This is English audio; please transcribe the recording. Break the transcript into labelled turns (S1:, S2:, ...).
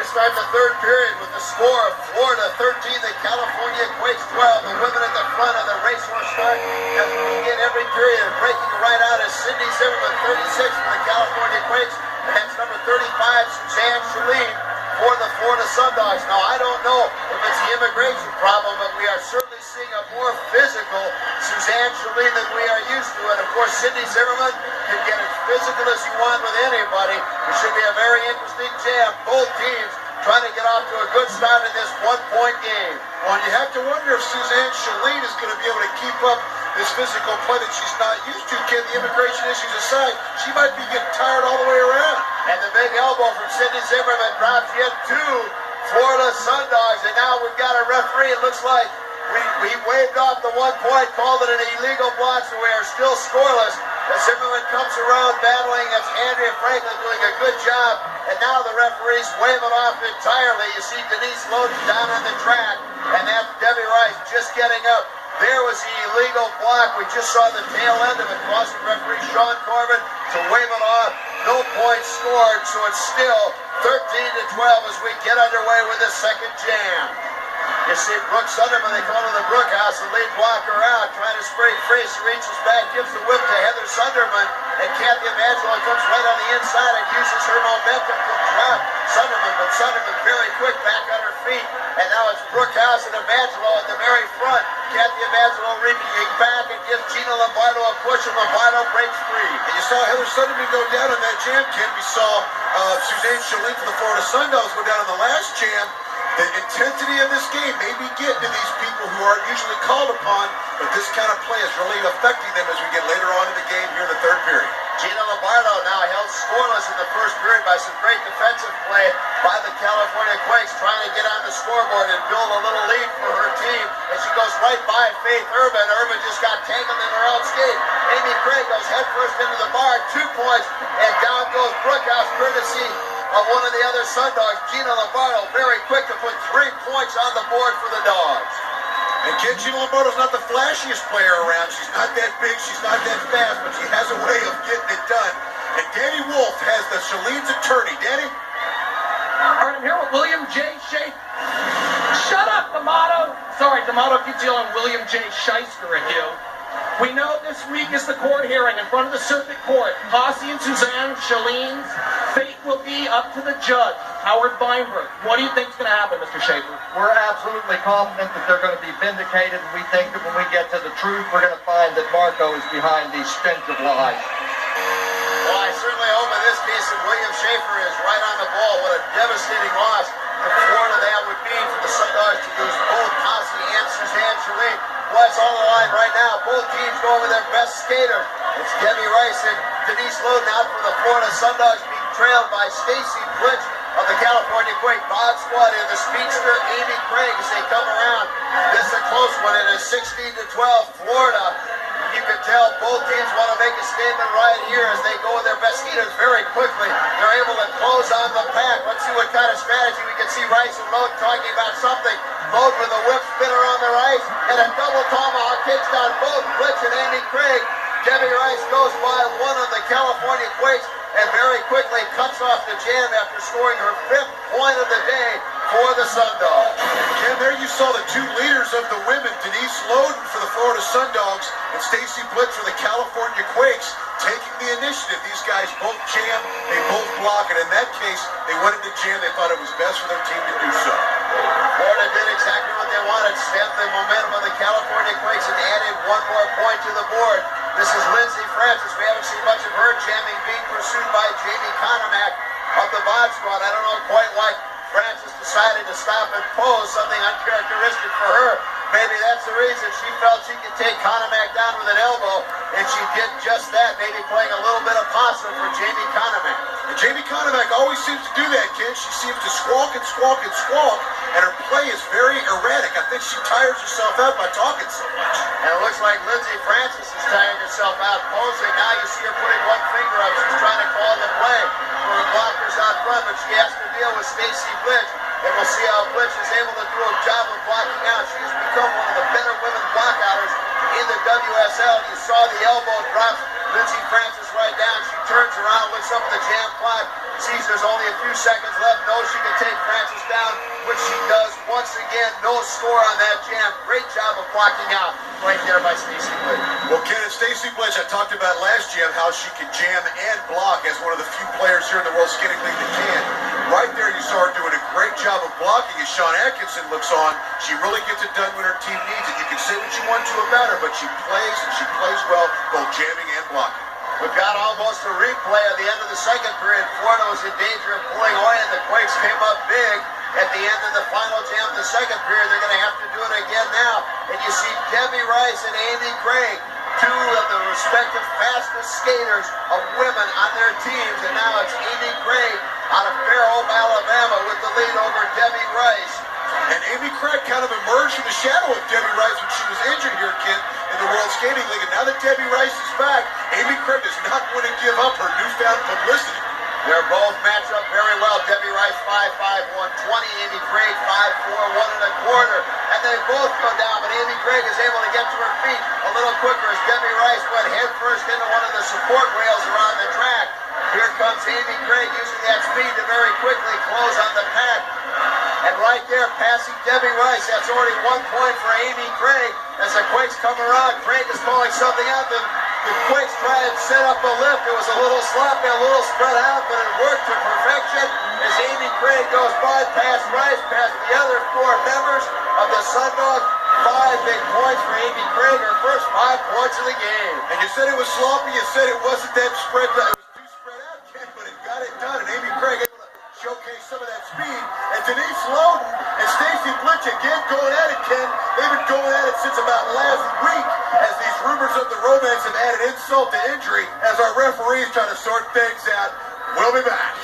S1: start the third period with the score of Florida 13, the California Quakes 12. The women at the front of the racehorse start as we begin every period. Breaking right out is Cindy Zimmerman, 36 for the California Quakes. And that's number 35, Suzanne Chalene for the Florida Sundogs. Now, I don't know if it's the immigration problem, but we are certainly seeing a more physical Suzanne Chalene than we are used to. And, of course, Cindy Zimmerman can get as physical as you want with anybody. It should be a very interesting jam. Both teams trying to get off to a good start in this one-point game.
S2: Well, you have to wonder if Suzanne Chalene is going to be able to keep up this physical play that she's not used to. Ken, the immigration issues aside, she might be getting tired all the way around.
S1: And the big elbow from Cindy Zimmerman drops yet two Florida Sundogs. And now we've got a referee. It looks like we waved off the 1 point, called it an illegal block, so we are still scoreless. As Zimmerman comes around battling, that's Andrea Franklin doing a good job. And now the referees wave it off entirely. You see Denise Loden down on the track, and that's Debbie Rice just getting up. There was the illegal block. We just saw the tail end of it. Crossing referee Sean Corbin to wave it off. No points scored, so it's still 13-12 as we get underway with the second jam. You see Brooke Sunderman, they call her the Brook House, the lead blocker out, trying to spring free. She reaches back, gives the whip to Heather Sunderman, and Kathy Evangelo comes right on the inside and uses her momentum to drop Sunderman, but Sunderman very quick back on her feet, and now it's Brooke House and Evangelo at the very front. Kathy Evangelo reaching back and gives Gina Lombardo a push, and Lombardo breaks free.
S2: And you saw Heather Sunderman go down on that jam, Ken. We saw Suzanne Chalene for the Florida Sundogs go down on the last jam. The intensity of this game may be getting to these people who aren't usually called upon, but this kind of play is really affecting them as we get later on in the game here in the third period.
S1: Gina Lombardo now held scoreless in the first period by some great defensive play by the California Quakes, trying to get on the scoreboard and build a little lead for her team. And she goes right by Faith Urban. Urban just got tangled in her own skate. Amy Craig goes headfirst into the bar, 2 points, and down goes Brookhouse, courtesy of one of the other Sundogs, Gina Lombardo, very quick to put 3 points on the board for the Dogs.
S2: And Ken, Gina Lombardo's not the flashiest player around. She's not that big, she's not that fast, but she has a way of getting it done. And Danny Wolf has the Chalene's attorney. Danny?
S3: All right, I'm here with William J. Schaefer. Shut up, D'Amato. Sorry, D'Amato keeps yelling William J. Shyster at you. We know this week is the court hearing in front of the circuit court. Posse and Suzanne Chalene's fate will be up to the judge, Howard Weinberg. What do you think is going to happen, Mr. Schaefer?
S4: We're absolutely confident that they're going to be vindicated, and we think that when we get to the truth, we're going to find that Marco is behind these string of lies.
S1: Well, I certainly hope in this case that William Schaefer is right on the ball. What a devastating loss to Florida that would mean for the Sundogs to lose both Posse and Suzanne Chalene. Well, it's on the line right now. Both teams going with their best skater. It's Debbie Rice and Denise Loden out for the Florida Sundogs, being trailed by Stacy Blitch of the California Quake. Bob Squad and the speedster Amy Craig as they come around. This is a close one. It is 16-12 Florida. You can tell both teams want to make a statement right here as they go with their best skaters very quickly. They're able to close on the pack. Let's see what kind of strategy we can see Rice and Loden talking about something. Loden with a whip spinner on the ice and a double tomahawk takes down both Blitz and Amy Craig. Debbie Rice goes by one of the California Quakes and very quickly cuts off the jam after scoring her 5th point of the day for the Sundogs.
S2: Ken, there you saw the 2 leaders of the women, Denise Loden for the Florida Sundogs and Stacy Blitz for the California Quakes, taking the initiative. These guys both jam, they both block, and in that case, they went into jam. They thought it was best for their team to do so.
S1: Florida did exactly what they wanted, stemmed the momentum of the California Quakes and added 1 more point to the board. This is Lindsay Francis. We haven't seen much of her jamming, being pursued by Jamie Conomack of the Bod Squad. I don't know quite why Francis decided to stop and pose, something uncharacteristic for her. Maybe that's the reason she felt she could take Conomack down with an elbow, and she did just that, maybe playing a little bit of possum for Jamie Conomack.
S2: And Jamie Conomack always seems to do that, Ken. She seems to squawk and squawk and squawk, and her play is very erratic. I think she tires herself out by talking so much.
S1: And it looks like Lindsay Francis is tiring herself out posing. Now you see her putting one finger up. She's trying to call the play for the blockers out front, but she has to deal with Stacy Blitch. And we'll see how Blitch is able to do a job of blocking out. She has become one of the better women blockouters in the WSL. You saw the elbow drops Lindsay Francis right down. She turns around, looks up at the jam clock. sees there's only a few seconds left, knows she can take Francis down, which she does once again. No score on that jam. Great job of blocking out right there by Stacey Blitch.
S2: Well, Ken, and Stacey Blitch, I talked about last jam how she can jam and block as one of the few players here in the World Skating League that can. Right there, you saw her doing a great job of blocking as Sean Atkinson looks on. She really gets it done when her team needs it. You can say what you want to about her, but she plays, and she plays well, both jamming and blocking.
S1: We've got almost a replay at the end of the second period. Florida was in danger of pulling away, and the Quakes came up big at the end of the final jam of the second period. They're going to have to do it again now. And you see Debbie Rice and Amy Craig, two of the respective fastest skaters of women on their teams. And now it's Amy Craig out of Fairhope, Alabama, with the lead over Debbie Rice.
S2: And Amy Craig kind of emerged from the shadow of Debbie Rice when she was injured here, Ken, in the World Skating League. And now that Debbie Rice is back, Amy Craig does not want to give up her newfound publicity.
S1: They're both matched up very well. Debbie Rice 5'5", 120. Amy Craig 5'4", 1 1/4. And they both go down, but Amy Craig is able to get to her feet a little quicker as Debbie Rice went headfirst into one of the support rails around the track. Here comes Amy Craig using that speed to very quickly close on the pack. And right there, passing Debbie Rice. That's already 1 point for Amy Craig. As the Quakes come around, Craig is calling something out. The Quakes try and set up a lift. It was a little sloppy, a little spread out, but it worked to perfection as Amy Craig goes by past Rice, past the other four members of the Sundogs. 5 big points for Amy Craig, her first 5 points of the game.
S2: And you said it was sloppy. You said it wasn't that spread. It was too spread out, Ken, but it got it done. And Amy Craig able to showcase some of that speed. And Denise Loden and Stacey Blitch again going at it, Ken. They've been going at it since about last week as these rumors of the romance have added insult to injury as our referees try to sort things out. We'll be back.